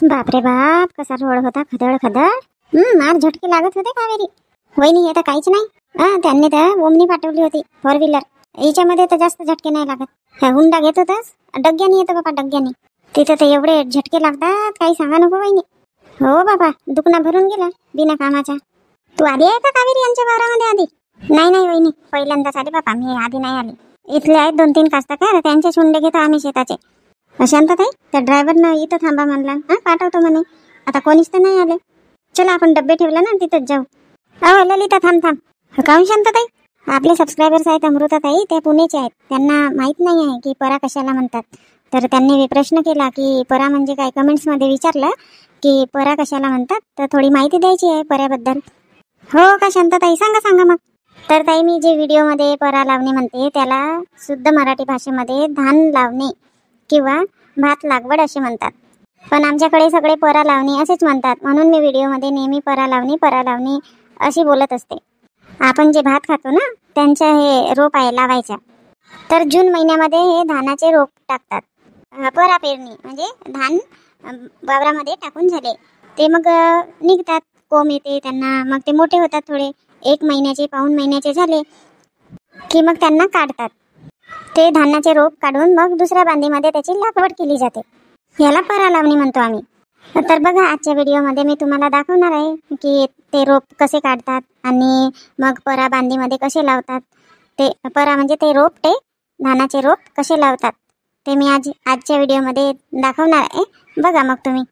बापरे बाप, कसा रोड होता, खदळ खदळ. मार झटके लागत होते कावेरी. वहिनी हे तर काहीच नाही. त्यांनी तर ओमनी पाठवली होती 4 व्हीलर. याच्यामध्ये तर जास्त झटके नाही लागत. हुंडा घेत होतास, डग्ग्यानी येतो बाबा, डग्ग्यानी. तिथे तर एवढे झटके लागतात काही सांगा नको वहिनी. हो बाबा, दुखणा भरून गेला बिना कामाचा. तू आली आहे का कावेरी यांच्या वावरामध्ये आधी? नाही वहिनी, पहिल्यांदाच आली बाबा, मी आधी नाही आली. इथले आहेत 2-3 कास्तकार, त्यांचे शुंडे घेतो आम्ही शेताचे. शांतताई, त्या ड्रायव्हरनं इथं थांबा म्हणला, पाठवतो म्हणे. आता कोणीच तर नाही आले. चला आपण डब्बे ठेवला ना, तिथंच जाऊ. अहो ललिता, थांब. काहून शांतताई? आपले सबस्क्रायबर्स आहेत अमृताताई, त्या पुण्याचे आहेत. त्यांना माहित नाही आहे की परा कशाला म्हणतात. तर त्यांनी प्रश्न केला की परा म्हणजे काय, कमेंट्समध्ये विचारलं की परा कशाला म्हणतात. तर थोडी माहिती द्यायची आहे पऱ्याबद्दल. हो का शांतताई, सांगा मग. तर ताई, मी जे व्हिडिओमध्ये परा लावणे म्हणते त्याला शुद्ध मराठी भाषेमध्ये धान लावणे किंवा भात लागवड असे म्हणतात. पण आमच्याकडे सगळे परा लावणे असेच म्हणतात, म्हणून मी व्हिडिओमध्ये नेहमी परा लावणे अशी बोलत असते. आपण जे भात खातो ना, त्यांच्या हे रोप आहे लावायच्या. तर जून महिन्यामध्ये हे धानाचे रोप टाकतात. परा पेरणी म्हणजे धान वावरामध्ये टाकून झाले, ते मग निघतात, कोंब येते त्यांना, मग ते मोठे होतात थोडे, 1 महिन्याचे, पाऊण महिन्याचे झाले की मग त्यांना काढतात. ते धानाचे रोप काढून मग दुसऱ्या बांधीमध्ये त्याची लागवड केली जाते. याला परा लावणी म्हणतो आम्ही. तर बघा, आजच्या व्हिडिओमध्ये मी तुम्हाला दाखवणार आहे की ते रोप कसे काढतात आणि मग परा बांधीमध्ये कसे लावतात. ते परा म्हणजे ते रोप, ते धानाचे रोप कसे लावतात ते मी आजच्या व्हिडिओमध्ये दाखवणार आहे. बघा मग तुम्ही.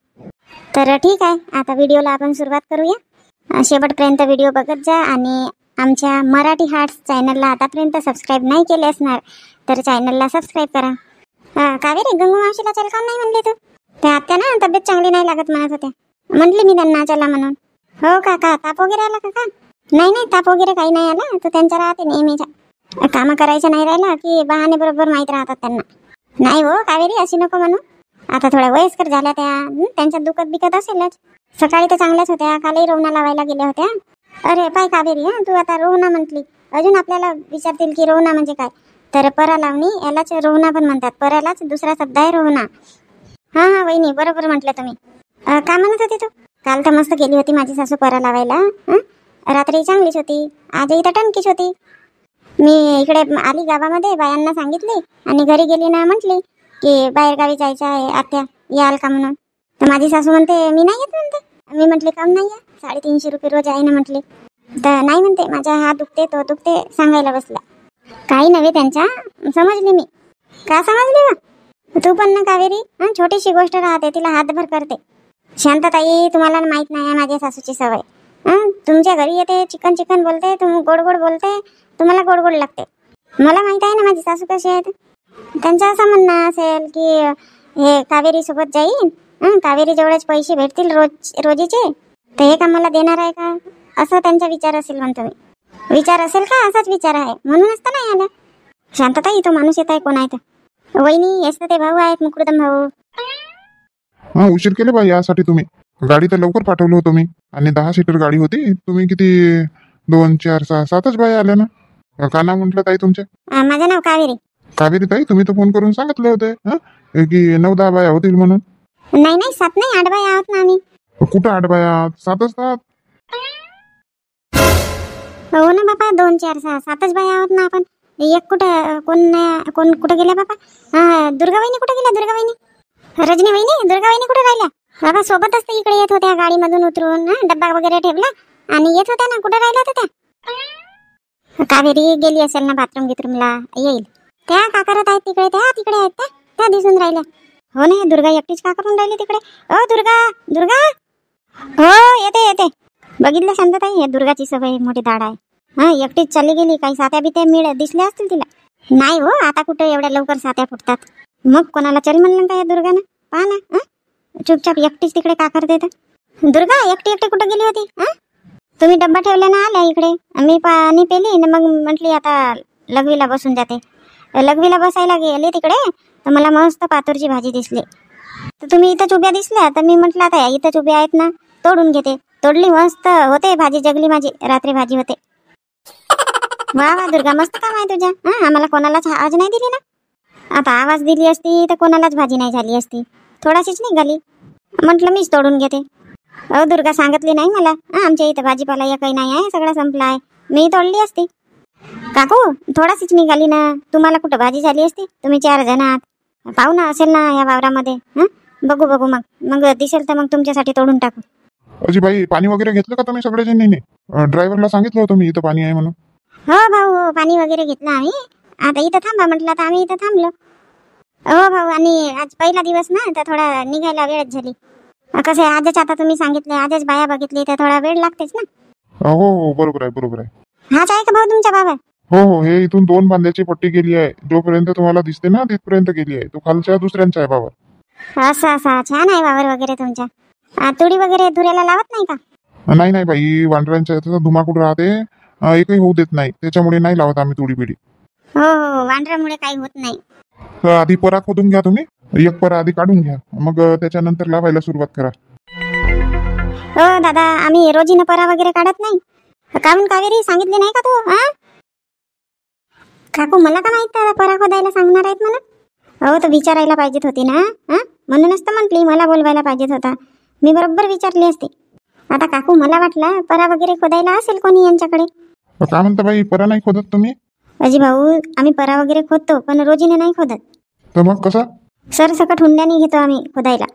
तर ठीक आहे, आता व्हिडिओला आपण सुरुवात करूया. शेवटपर्यंत व्हिडिओ बघत जा आणि आमच्या मराठी हार्ट्स चॅनलला आतापर्यंत सबस्क्राईब नाही केले असणार तर चॅनलला सबस्क्राईब करा. कावेरी, गंगू मावशीला चल का नाही म्हणले तू? त्या आत्या ना तब्येत चांगली नाही लागत म्हणत होत्या. म्हटली मी त्यांना चला म्हणून. हो का, ताप वगैरे आला का? नाही, ताप वगैरे काही नाही आला. तर त्यांचा राहते नेहमीच्या कामं करायचं नाही राहिला की बहाणे बरोबर माहीत राहतात त्यांना. नाही हो कावेरी, अशी नको म्हणू. आता थोड्या वयस्कर झाल्या त्या, त्यांच्यात दुखत बिकत असेलच. सकाळी तर चांगल्याच होत्या, कालही रोवणा लावायला गेल्या होत्या. अरे पाय कावेरी, तू आता रोवणा म्हटली, अजून आपल्याला विचारतील की रोवणा म्हणजे काय. तर परा लावणी यालाच रोवणा पण म्हणतात. परालाच दुसरा शब्द आहे रोवणा. हा वहिनी, बरोबर म्हटलं तुम्ही. का म्हणत होती तू? काल तर मस्त गेली होती माझी सासू परा लावायला. रात्री चांगलीच होती, आजही तर टणकीच होती. मी इकडे आली गावामध्ये, बायांना सांगितली आणि घरी गेली ना म्हटली की बाहेर गावी जायचं आहे आत्या, याल का म्हणून. तर माझी सासू म्हणते मी नाही येत म्हणते. मी म्हटले काम नाही आहे, 350 रुपये रोज आहे ना म्हटले. तर नाही म्हणते, माझा हात दुखते तो दुखते सांगायला बसला. काही नव्हे त्यांच्या, समजली मी. का समजली वा? तू पण ना कावेरी, छोटीशी गोष्ट राहते तिला हातभर करते. शांतताई, तुम्हाला माहित नाही माझ्या सासूची सवय. तुमच्या घरी येते, चिकन बोलते, गोड बोलते, तुम्हाला गोड लागते. मला माहित आहे ना माझी सासू कशी आहे. त्यांचं असं म्हणणं असेल की हे कावेरी सोबत जाईन, कावेरी जेवढेच पैसे भेटतील रोजीचे तर हे का मला देणार आहे का, असं त्यांचा विचार असेल म्हणतो मी. विचार असेल का? असाच विचार आहे, म्हणूनच तर नाही आला. शांतताई, तो माणूस येत आहे, कोण आहे तर? वहिनी, येस ते भाऊ आहेत, मुकुदम भाऊ. उशीर केले बा यासाठी तुम्ही. गाडी तर लवकर पाठवलं होतं मी, आणि 10 सीटर गाडी होती. तुम्ही किती 2, 4, 6, 7च बाया आल्या ना. का नाव म्हटलं ताई तुमचे? माझं नाव कावेरी. कावेरी ताई, तुम्ही तर फोन करून सांगितले होते की 9-10 बाया होतील म्हणून. नाही 7 नाही 8 बाया आहोत ना आम्ही. कुठं 8 बाया? 7च आहात. हो ना बाबा, 2, 4, 6, 7च बाया आहोत ना आपण. एक कुठं, कोण कुठं गेल्या बाबा? दुर्गा वहिनी कुठे गेल्या? दुर्गा वहिनी, रजनी वहिनी, दुर्गा वहिनी कुठे राहिल्या बाबा? सोबतच तर इकडे येत होत्या गाडीमधून उतरून, डब्बा वगैरे ठेवला आणि येत होत्या ना. कुठे राहिल्या होत्या त्या? कावेरी गेली असेल ना बाथरूमला, येईल. त्या का करत आहेत तिकडे? तिकडे आहेत त्या दिसून राहिल्या. हो ना, दुर्गा एकटीच का करून राहिली तिकडे? ओ दुर्गा. हो, येते. बघितलं शांतताई, हे दुर्गाची सवय मोठी दाड आहे. एकटीच चालली गेली. काही सात्या बित्या दिसल्या असतील तिला. नाही हो, आता कुठे एवढ्या लवकर सात्या फुटतात. मग कोणाला चल म्हणलं का या दुर्गानं? पहा ना, चुपचाप एकटीच तिकडे का करते तर? दुर्गा एकटी कुठे गेली होती? तुम्ही डब्बा ठेवला ना, आल्या इकडे. मी पाणी पेली ना, मग म्हटली आता लघवीला बसून जाते. लघवीला बसायला गेले तिकडे तर मला मस्त पातूरची भाजी दिसली. तर तुम्ही इथंच उभ्या दिसल्या, तर मी म्हटलं आता इथंच उभ्या आहेत ना, तोडून घेते. तोडली, मस्त होते भाजी, जगली माझी. रात्री भाजी होते. वा दुर्गा, मस्त काम आहे तुझ्या. आम्हाला कोणालाच आवाज नाही दिली ना. आता आवाज दिली असती तर कोणालाच भाजी नाही झाली असती. थोडाशीच निघाली. म्हटलं मीच तोडून घेते. अहो दुर्गा सांगितली नाही मला. आमच्या इथं भाजीपाला एकही नाही आहे, सगळा संपला आहे. मी तोडली असती. काकू थोडाशीच निघाली ना, तुम्हाला कुठं भाजी झाली असती? तुम्ही 4 जण आहात. पाहू ना असेल ना या वावरामध्ये. बघू बघू मग मग दिसेल तर मग तुमच्यासाठी तोडून टाकू. अजी बाई पाणी वगैरे घेतलं का तुम्ही सगळेजण? नाही ड्रायव्हरला सांगितलं होतं मी इथं पाणी आहे म्हणून. हो भाऊ हो, पाणी वगैरे घेतलं आम्ही. आता इथं थांबा म्हटलं तर आम्ही इथं थांबलो. हो भाऊ, आणि आज पहिला दिवस ना तर थोडा निघायला वेळच झाली. कसं आहे आजच आता तुम्ही सांगितले, आजच बाया बघितली तर थोडा वेळ लागतेच ना. हो हो बरोबर आहे बरोबर आहे. हाच आहे का भाऊ तुमचा बाबा? हो हो, हे इथून 2 बांध्याची पट्टी गेली आहे. जोपर्यंत तुम्हाला दिसते ना तिथपर्यंत गेली आहे. तो खालच्या दुसऱ्यांचा आहे बाबा. असं असं छान आहे वावर वगैरे तुमच्या. तुडी वगैरे धुऱ्याला लावत नाही का? नाही नाही बाई, वांढऱ्यांच्या याचा धुमाकूड राहते, एकही होऊ देत नाही. त्याच्यामुळे नाही लावत आम्ही तुडी बिडी. हो हो, वांढऱ्यामुळे काही होत नाही. तर आधी परा खोदून घ्या तुम्ही. एक परा आधी काढून घ्या, मग त्याच्यानंतर लावायला सुरुवात करा. हो दादा, आम्ही रोजीनं परा वगैरे काढत नाही. काहून कावेरी सांगितले नाही का तू? काकू मला का माहित परा खोदायला सांगणार आहेत मला? हो तर विचारायला पाहिजेत होती ना. म्हणूनच तर म्हटली मला बोलवायला पाहिजेत होता. मी बरोबर विचारली असती. आता काकू मला वाटलं परा वगैरे खोदायला असेल कोणी यांच्याकडे. काय म्हणता बाई, परा नाही खोदत तुम्ही? अजी भाऊ, आम्ही परा वगैरे खोदतो पण रोजीने नाही खोदत. तर मग कसा? सरसकट हुंड्याने घेतो आम्ही खोदायला.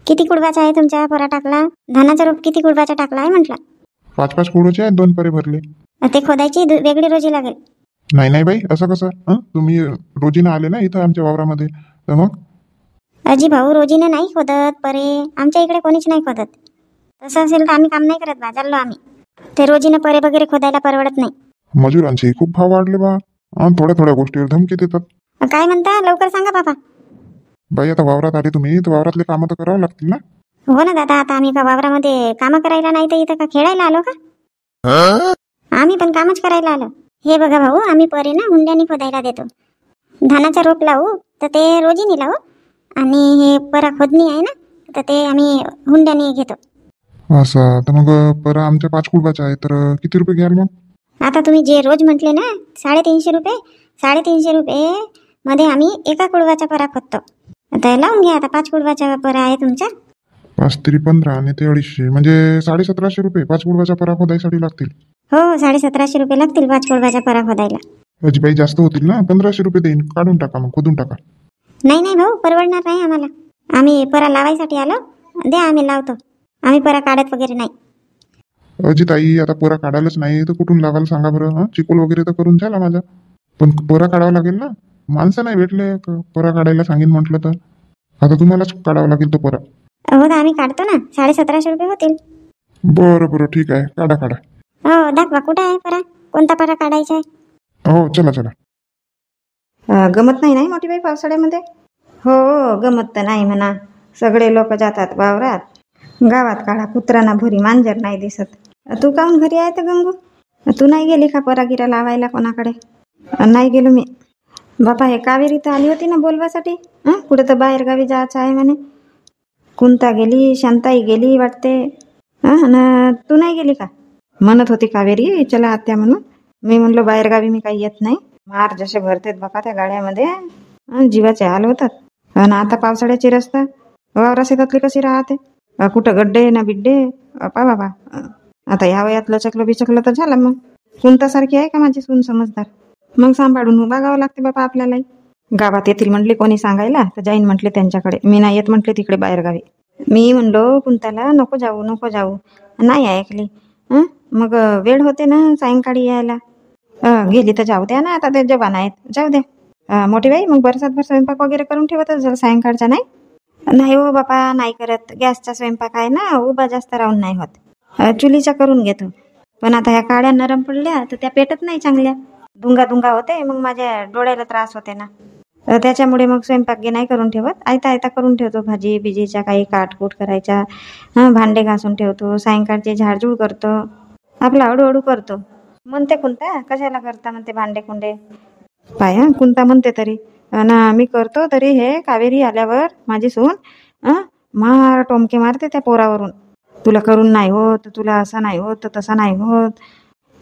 किती कुडबाचा आहे तुमच्या परा टाकला? धानाचा रोप किती कुडबाचा टाकला आहे म्हटलं? 5-5 कुडोचे आहेत, 2 परे भरले. ते खोदायची वेगळी रोजी लागेल. नाही नाही बाई, असं कसं? तुम्ही रोजीनं आले ना इथं आमच्या वावरामध्ये, तर मग? अजी भाऊ, रोजीने नाही खोदत परे. आमच्या इकडे कोणीच नाही खोदत. तसं असेल तर आम्ही काम नाही करत बा, चाललो आम्ही. ते रोजीने परे वगैरे खोदायला परवडत नाही. मजुरांचे खूप भाव वाढले बा. थोड्या थोड्या गोष्टीवर धमकी देतात. काय म्हणता? लवकर सांगा बाबा. बाई आता वावरात आले तुम्ही, तर वावरातले कामं तर करावं लागतील ना. हो ना दादा, आता आम्ही का वावरामध्ये कामं करायला नाही तर इथं का खेळायला आलो का? आम्ही पण कामच करायला आलो. हे बघा भाऊ, आम्ही परे ना हुंड्याने खोदायला देतो. धानाचा रोप लावू तर ते रोजीने लावू, आणि हे परा खोदणी आहे ना तर ते आम्ही हुंड्याने घेतो. असं तर मग परा आमच्या 5 कुडबाचा आहे, तर किती रुपये घ्याल मग? आता तुम्ही जे रोज म्हटले ना 350 रुपये, 350 रुपये मध्ये आम्ही एका कुडवाचा परा खोदतो. आता लावून घ्या. आता 5 कुडवाचा परा आहे तुमचा. 5 तरी 15 आणि ते 250, म्हणजे 1750 रुपये 5 कुडबाचा परा खोदायसाठी लागतील. हो, 1750 रुपये लागतील 5 कुडवाचा परा खोदायला. अजिबाई जास्त होतील ना. 1500 रुपये देईन, काढून टाका मग, खोदून टाका. नाही नाही भाऊ, परवडणार नाही आम्हाला. आम्ही परा लावायसाठी आलो. द्या, आम्ही लावतो. आम्ही परा काढत वगैरे नाही. अजी ताई, आता पोरा काढायलाच नाही तर कुठून लावायला सांगा बरं. चिकोल वगैरे तर करून झाला माझा, पण पोरा काढावं लागेल ना. माणसं नाही भेटले पोरा काढायला सांगेन म्हटलं तर. आता तुम्हालाच काढावं लागेल तो पोरा. हो ना, आम्ही काढतो ना. 1750 रुपये होतील. बरं बरं ठीक आहे, काढा काढा. हो दाखवा, कुठं आहे परा? कोणता परा काढायचा आहे? हो चला चला. गमत नाही मोठी बाई पावसाळ्यामध्ये? हो गमत तर नाही म्हणा. सगळे लोक जातात वावरात. गावात काळा कुत्राना भुरी मांजर नाही दिसत. तू काहून घरी आहे तर गंगू? तू नाही गेली का परागिरा लावायला कोणाकडे? नाही गेलो मी. बापा, हे कावेरी तर आली होती ना बोलवासाठी. कुठं तर बाहेर गावी जायचं आहे म्हणे. कुंता गेली, शांताई गेली वाटते. तू नाही गेली का? म्हणत होती कावेरी चला आत्या म्हणून. मी म्हणलो बाहेरगावी मी काही येत नाही. मार जसे भरतेत बापा त्या गाड्यामध्ये, जीवाचे हाल होतात. आणि आता पावसाळ्याचे रस्ता वावरा शेतातली कशी राहते, कुठं गड्डे ना बिड्डे. पा बाबा, आता ह्या वयात लचकलं बिचकलं तर झालं मग. कुंतासारखी आहे का माझी सून समजदार? मग सांभाळून बघावं लागते बाबा आपल्यालाही. गावात येतील म्हटले कोणी सांगायला तर जाईन म्हटले त्यांच्याकडे. मी नाही येत म्हटले तिकडे बाहेरगावी. मी म्हणलो कुंताला नको जाऊ नको जाऊ, नाही ऐकली. मग वेळ होते ना सायंकाळी यायला. गेली तर जाऊ द्या ना, आता ते जवान आहेत, जाऊ द्या. मोठी बाई, मग बरसातभर स्वयंपाक वगैरे करून ठेवतच जर सायंकाळचा नाही. नाही हो बापा, नाही करत. गॅसचा स्वयंपाक आहे ना, उभा जास्त राहून नाही होत. चुलीचा करून घेतो. पण आता ह्या काड्या नरम पडल्या तर त्या पेटत नाही चांगल्या. दुंगा दुंगा होते, मग माझ्या डोळ्याला त्रास होते ना. त्याच्यामुळे मग स्वयंपाक नाही करून ठेवत. आयता आयता करून ठेवतो. भाजी बिजीच्या काही काटकूट करायच्या, भांडे घासून ठेवतो. सायंकाळचे झाडझूड करतो. आपला हळूहळू करतो. म्हणते कुंता कशाला करता म्हणते भांडे कुंडे. पाया कुंता म्हणते तरी ना मी करतो तरी हे कावेरी आल्यावर माझी सून मार टोमके मारते त्या पोरावरून. तुला करून नाही होत, तुला असं नाही होत, तसं नाही होत.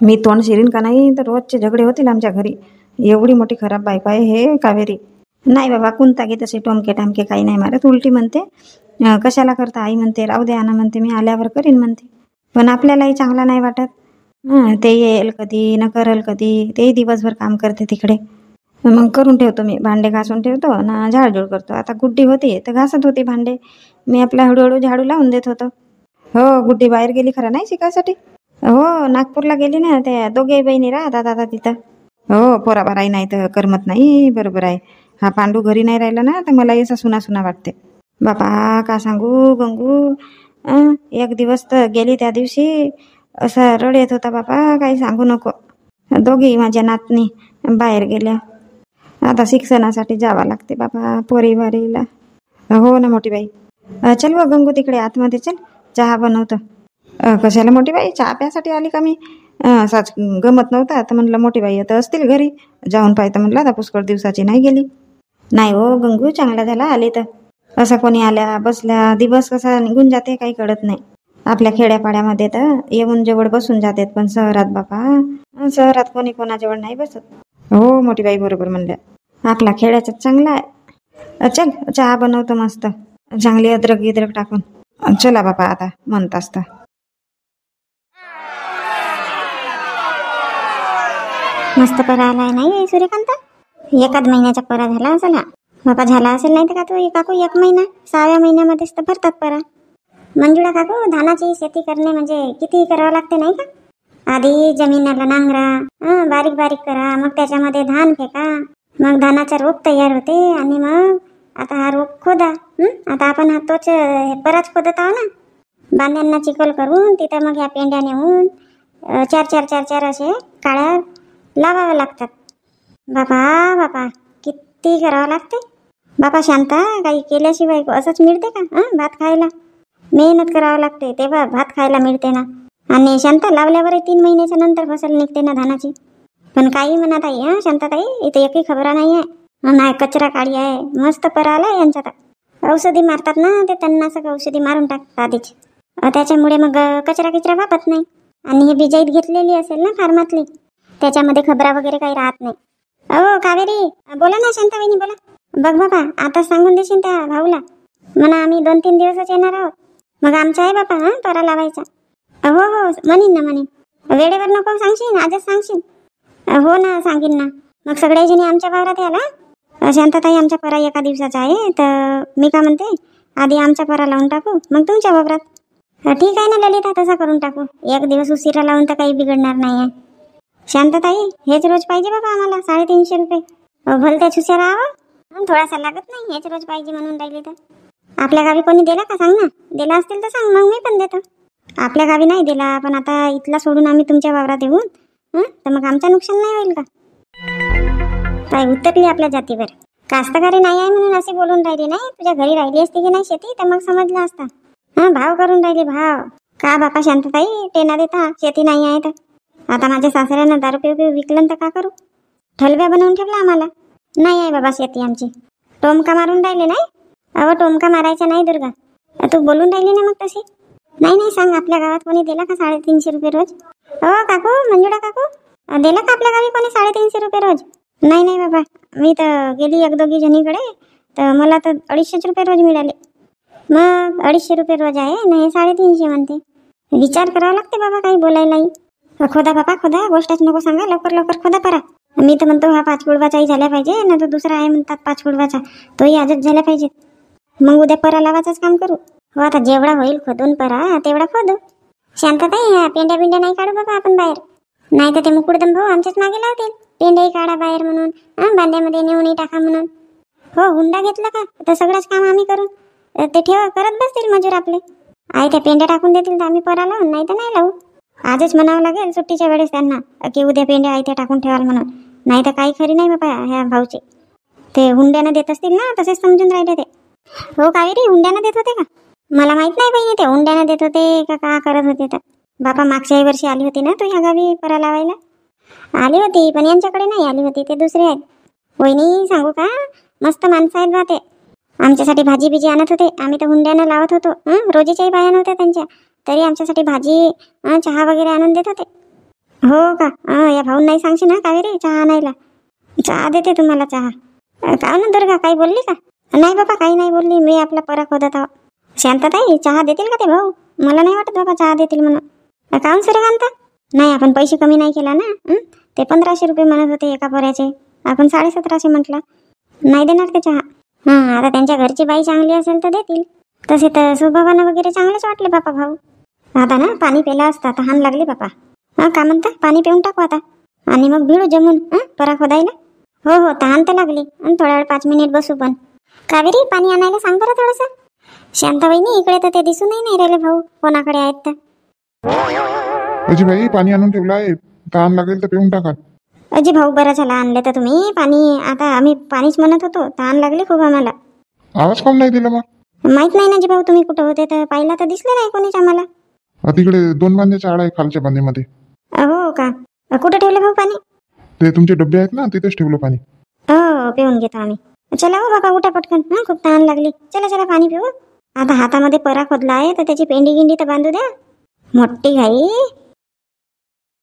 मी तोंड शिरीन का नाही तर रोजचे झगडे होतील आमच्या घरी. एवढी मोठी खराब बायको आहे हे कावेरी. नाही बाबा, कुंता गे तसे टोमके टामके काही नाही मारत. उलटी म्हणते कशाला करता आई म्हणते, राहू द्या ना म्हणते, मी आल्यावर करीन म्हणते. पण आपल्यालाही चांगला नाही वाटत. ते येईल कधी न करल कधी, तेही दिवसभर काम करते तिकडे. मग करून ठेवतो मी, भांडे घासून ठेवतो ना, झाडझूड करतो. आता गुड्डी होती तर घासत होती भांडे, मी आपला हळूहळू झाडू लावून देत होतो. हो, गुड्डी बाहेर गेली खरं नाही शिकायसाठी. हो, नागपूरला गेली ना, त्या दोघे बहिणी राहतात आता तिथं. हो, पोराबाराही नाही तर करमत नाही. बरोबर आहे. हा पांडू घरी नाही राहिला ना तर मला असं सुना सुना वाटते. बापा का सांगू गंगू, एक दिवस तर गेली त्या दिवशी असा रड येत होता बापा, काही सांगू नको. दोघी माझ्या नातनी बाहेर गेल्या. आता शिक्षणासाठी जावं लागते बाबा पोरीवारीला. हो ना मोठी बाई. चल व गंगू तिकडे आतमध्ये चल, चहा बनवतो. कशाला मोठी बाई, चहा प्यासाठी आली का मी? साच गमत नव्हता तर म्हणलं मोठी बाई आता असतील घरी, जाऊन पाहिजे म्हणलं. आता पुष्कळ दिवसाची नाही गेली. नाही हो गंगू, चांगला झाला आले तर. असं कोणी आल्या बसल्या दिवस कसा निघून जाते काही कळत नाही. आपल्या खेड्यापाड्यामध्ये तर येऊन जवळ बसून जातात, पण शहरात बापा, शहरात कोणी कोणाजवळ नाही बसत. हो मोठी बाई बरोबर म्हणल्या, आपला खेड्याचा चांगला आहे. चल चहा बनवतो मस्त, चांगली अद्रक गिद्रक टाकून. चला बापा आता म्हणतास तर. मस्त परा आलाय नाही सूर्यकांत, एकाच महिन्याचा परा झाला असेल हा बापा. झाला असेल नाही तर का तू काकू, 1 महिना 6व्या महिन्यामध्येच तर भरतात परा. मंजुळा काकू, धानाची शेती करणे म्हणजे किती करावं लागते नाही का? आधी जमिनीला नांगरा, बारीक बारीक करा, मग त्याच्यामध्ये धान फेका, मग धानाचा रोप तयार होते, आणि मग आता हा रोप खोदा. आता आपण हा तोच पराच खोदत आहो ना, बांध्यांना चिखल करून तिथं मग ह्या पेंड्या नेऊन 4 असे काळ्या लावाव्या लागतात. बापा बापा, किती करावं लागते बापा. शांता, काही केल्याशिवाय असंच मिळते का भात खायला? मेहनत करावं लागते तेव्हा भात खायला मिळते ना. आणि शांता, लावल्यावर 3 महिन्याच्या नंतर फसल निघते ना धानाची. पण काही म्हणत आहे शांताताई, इथे एकही खबरा नाही आहे. नाही, कचरा काळी आहे. मस्त परा आला यांच्यात. औषधी मारतात ना ते, त्यांना सगळं औषधी मारून टाकतात आधीच, त्याच्यामुळे मग कचरा वापत नाही. आणि हे बिजाईत घेतलेली असेल ना फार्मातली, त्याच्यामध्ये खबरा वगैरे काही राहत नाही. अहो कावेरी, बोला ना शांताबाईनी, बोला. बघ बाबा, आता सांगून देशील त्या भाऊला म्हणा, आम्ही 2-3 दिवसच येणार आहोत. मग आमचा आहे बापा परा लावायचा. हो हो म्हणीन ना, म्हणीन. वेळेवर नको सांगशील, आजच सांगशील. हो ना, सांगीन ना. मग सगळ्या जणी आमच्या वावरात याला. शांताताई, आमचा परा 1 दिवसाचा आहे, तर मी का म्हणते, आधी आमचा परा लावून टाकू, मग तुमच्या वावरात. ठीक आहे ना ललिता, तसा करून टाकू. 1 दिवस उशिरा लावून तर काही बिघडणार नाही आहे. शांताताई, हेच रोज पाहिजे बाबा आम्हाला 350 रुपये. भलत्याच हुशार आहो, थोडासा लागत नाही. हेच रोज पाहिजे म्हणून राहिली तर. आपल्या गावी कोणी दिला का सांग ना, दिला असतील तर सांग, मग मी पण देतो. आपल्या गावी नाही दिला, पण आता इथला सोडून आम्ही तुमच्या वावरात येऊन तर मग आमचं नुकसान नाही होईल का? काय उतरली आपल्या जातीवर. कास्तकारी नाही आहे म्हणून असे बोलून राहिली नाही. तुझ्या घरी राहिली असती की नाही शेती, तर मग समजलं असता. भाव करून राहिली भाव. का बापा शांताताई, टेना देता शेती नाही आहे तर. आता माझ्या सासऱ्यानं दारू पिऊ विकलं तर का करू? ठलव्या बनवून ठेवला आम्हाला. नाही आहे बाबा शेती आमची. टोमका मारून राहिले नाही. अहो, टोमका मारायचा नाही दुर्गा. तू बोलून राहिली ना मग तशी. नाही सांग, आपल्या गावात कोणी दिला का 350 रुपये रोज? हो काकू, मंजुळा काकू, दिला का आपल्या गावी कोणी 350 रुपये रोज? नाही बाबा, मी तर गेली 1-2 जणीकडे, तर मला तर 250 रुपये रोज मिळाले. मग 250 रुपये रोज आहे नाही, 350 म्हणते. विचार करावा लागते बाबा काही बोलायलाही. खोदा बाबा खोदा, गोष्टच नको सांगा. लवकर खोदा परा. मी तर म्हणतो हा 5 कुडवाचाही झाला पाहिजे ना, तो दुसरा आहे म्हणतात 5 कुडवाचा, तोही आजच झाला पाहिजे. मग उद्या परा लावायचंच काम करू. हो, आता जेवढा होईल खोदून परा तेवढा खोदू. शांताताई, ह्या पेंड्या नाही काढू बाबा आपण बाहेर, नाही तर ते मुकुडदम भाऊ आमच्याच मागे लावतील. पेंड्याही काढा बाहेर म्हणून, बांध्यामध्ये नेऊनही टाका म्हणून. हो, हुंडा घेतला का तर सगळंच काम आम्ही करू. ते करत बसतील मजूर आपले. आई त्या पेंड्या टाकून देतील तर आम्ही परा लावून, नाही तर नाही लावू. आजच म्हणावं लागेल सुट्टीच्या वेळेस त्यांना की उद्या पेंड्या आई त्या टाकून ठेवाल म्हणून, नाही तर काही खरी नाही बाबा ह्या भाऊचे. ते हुंड्यानं देत असतील ना, तसेच समजून राहिले ते. हो कावेरी, हुंड्यानं देत होते का? मला माहित नाही बहिणी, ते हुंड्यानं देत होते का करत होते तर. बापा मागच्याही वर्षी आली होती ना तू ह्या गावी परा लावायला? आली होती, पण यांच्याकडे नाही आली होती, ते दुसरे आहेत. वहिनी सांगू का, मस्त माणसं आहेत बा ते. आमच्यासाठी भाजी बिजी आणत होते. आम्ही तर हुंड्यानं लावत होतो. रोजीच्याही बाया नव्हत्या त्यांच्या, तरी आमच्यासाठी भाजी चहा वगैरे आणून देत होते. हो का? या भाऊन नाही सांगशील ना कावेरी चहा आणायला? चहा देते तुम्हाला चहा. का ना दुर्गा, काही बोलली का? नाही बाबा, काही नाही बोलली. मी आपला परा खोदत आहो. शांतताई चहा देतील का ते भाऊ? मला नाही वाटत बाबा चहा देतील म्हणून. काहून सूर्यकांता? नाही आपण पैसे कमी नाही केला ना. ते 1500 रुपये म्हणत होते एका पोऱ्याचे, आपण 1750 म्हटलं. नाही देणार ते चहा. आता त्यांच्या घरची बाई चांगली असेल तर देतील. तसे तर स्वभावानं वगैरे चांगलेच वाटले बापा भाऊ. आता ना पाणी पेला असता, तहान लागली बापा. का म्हणता? पाणी पिऊन टाकू आता आणि मग भिडू जमून परा खोदायला. हो तहान तर लागली. आणि थोडा वेळ 5 मिनिट बसू. पण कावेरी पाणी आणायला सांग बरं थोडंसं. शांताबाईनी इकडे तर ते दिसूनही नाही राहिले भाऊ, कोणाकडे आहेत तर. अजी बाई पाणी आणून ठेवलं आहे, तहान लागेल तर पिऊन टाका. अजी भाऊ बरं झालं आणले तर तुम्ही पाणी. आता आम्ही पाणीच म्हणत होतो, तहान लागली खूप आम्हाला. आवाज काऊन नाही दिला मग? माहित नाही ना जी भाऊ तुम्ही कुठं होते, तर पाहिला तर दिसले नाही कोणीच आम्हाला. तिकडे 2 बांध्याच्या आड आहे खालच्या बांधीमध्ये. हो का? कुठं ठेवलं भाऊ पाणी? ते तुमचे डबे आहेत ना, तिथेच ठेवलं पाणी. हो पिऊन घेतो आम्ही. चला हो बाबा उठा पटकन. खूप तहान लागली. चला पाणी पिऊ. आता हातामध्ये परा खोदला आहे तर त्याची पेंडी गिंडी तर बांधू द्या. मोठी घाई.